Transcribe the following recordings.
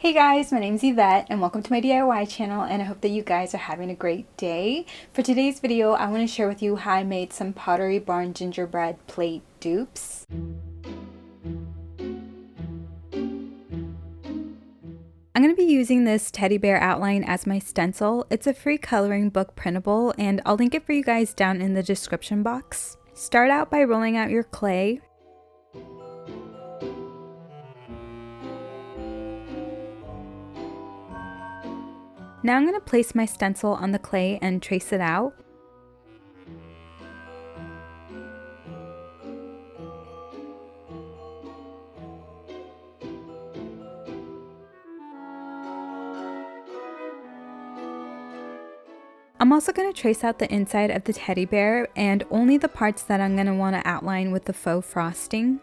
Hey guys, my name's Yvette and welcome to my DIY channel, and I hope that you guys are having a great day. For today's video, I want to share with you how I made some Pottery Barn gingerbread plate dupes. I'm going to be using this teddy bear outline as my stencil. It's a free coloring book printable and I'll link it for you guys down in the description box. Start out by rolling out your clay. Now I'm going to place my stencil on the clay and trace it out. I'm also going to trace out the inside of the teddy bear and only the parts that I'm going to want to outline with the faux frosting.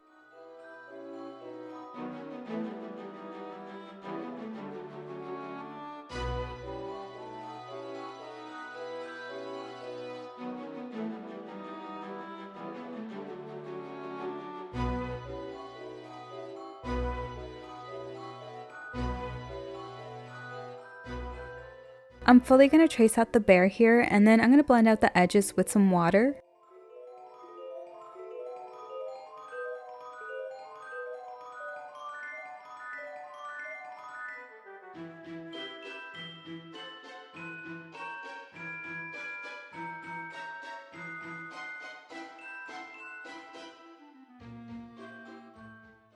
I'm fully going to trace out the bear here, and then I'm going to blend out the edges with some water.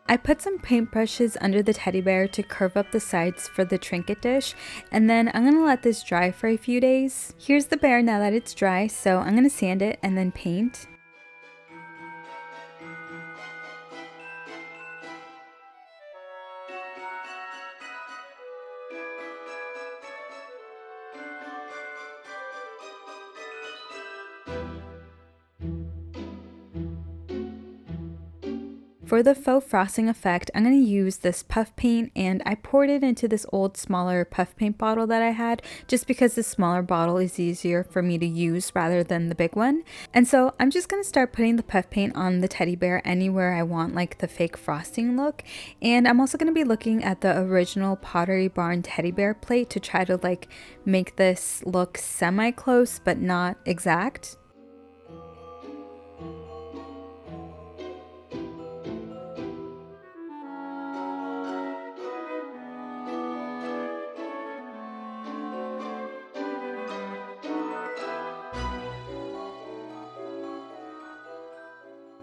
I put some paintbrushes under the teddy bear to curve up the sides for the trinket dish, and then I'm going to let this dry for a few days. Here's the bear now that it's dry, so I'm going to sand it and then paint. For the faux frosting effect, I'm going to use this puff paint, and I poured it into this old smaller puff paint bottle that I had just because the smaller bottle is easier for me to use rather than the big one. And so I'm just going to start putting the puff paint on the teddy bear anywhere I want like the fake frosting look. And I'm also going to be looking at the original Pottery Barn teddy bear plate to try to like make this look semi-close but not exact.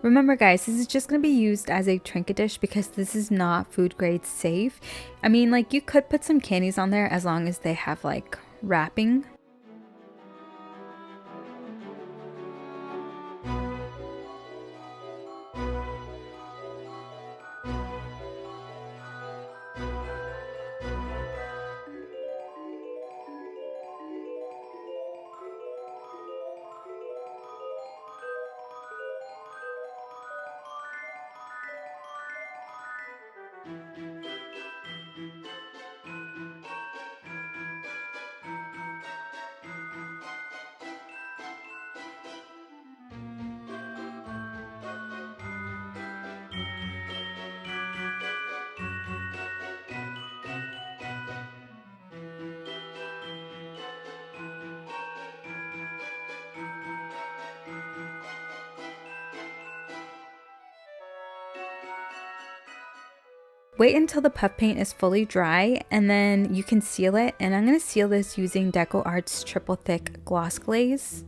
Remember guys, this is just going to be used as a trinket dish because this is not food grade safe. I mean, like, you could put some candies on there as long as they have like wrapping. Wait until the puff paint is fully dry and then you can seal it, and I'm going to seal this using Deco triple thick gloss glaze.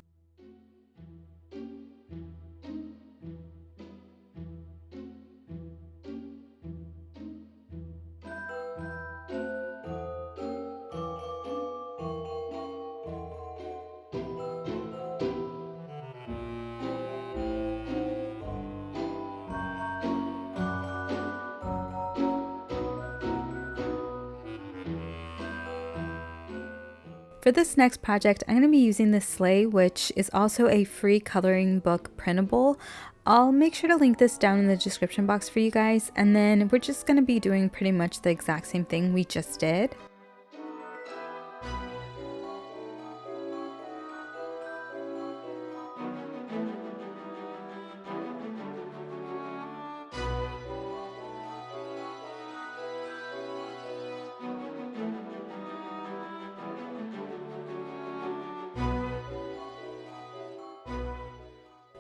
For this next project, I'm going to be using the Sleigh, which is also a free coloring book printable. I'll make sure to link this down in the description box for you guys, and then we're just going to be doing pretty much the exact same thing we just did.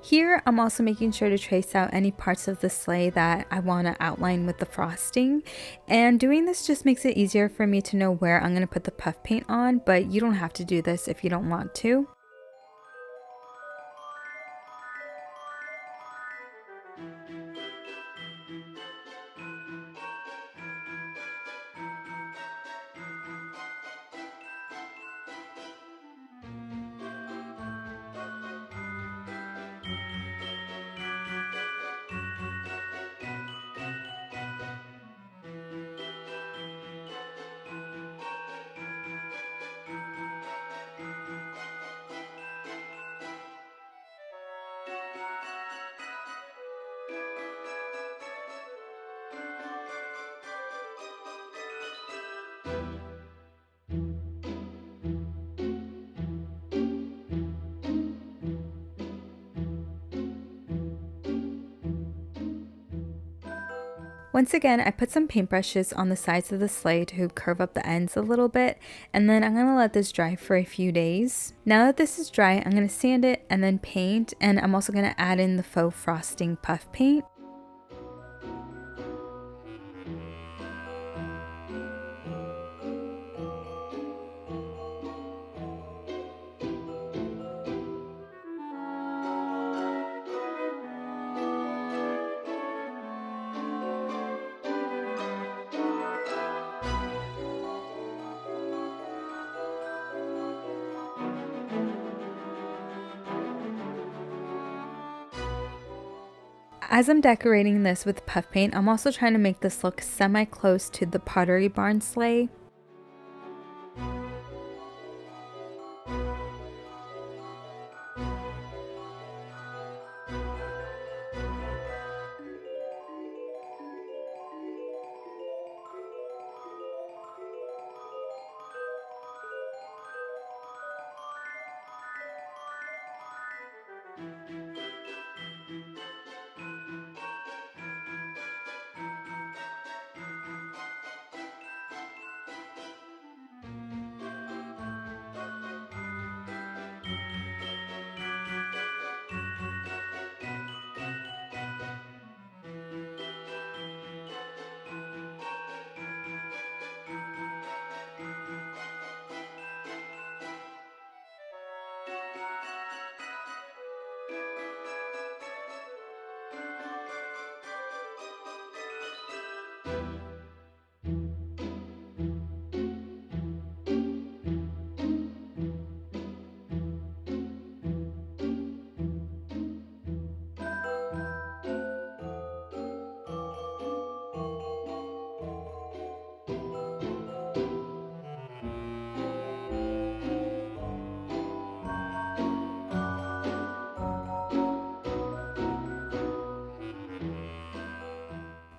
Here, I'm also making sure to trace out any parts of the sleigh that I want to outline with the frosting. And doing this just makes it easier for me to know where I'm going to put the puff paint on, but you don't have to do this if you don't want to. Once again, I put some paintbrushes on the sides of the sleigh to curve up the ends a little bit, and then I'm going to let this dry for a few days. Now that this is dry, I'm going to sand it and then paint, and I'm also going to add in the faux frosting puff paint. As I'm decorating this with puff paint, I'm also trying to make this look semi-close to the Pottery barn sleigh.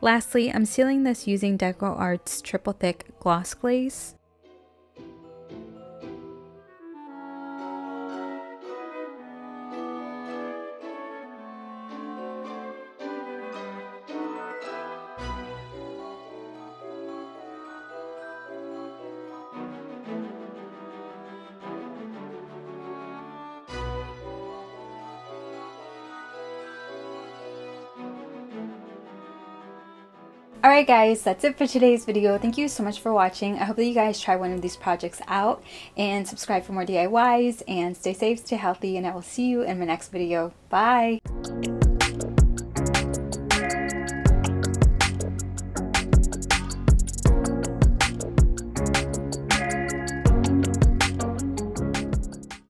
Lastly, I'm sealing this using Decor Art's triple thick gloss glaze. Alright guys, that's it for today's video. Thank you so much for watching. I hope that you guys try one of these projects out and subscribe for more DIYs, and stay safe, stay healthy, and I will see you in my next video. Bye!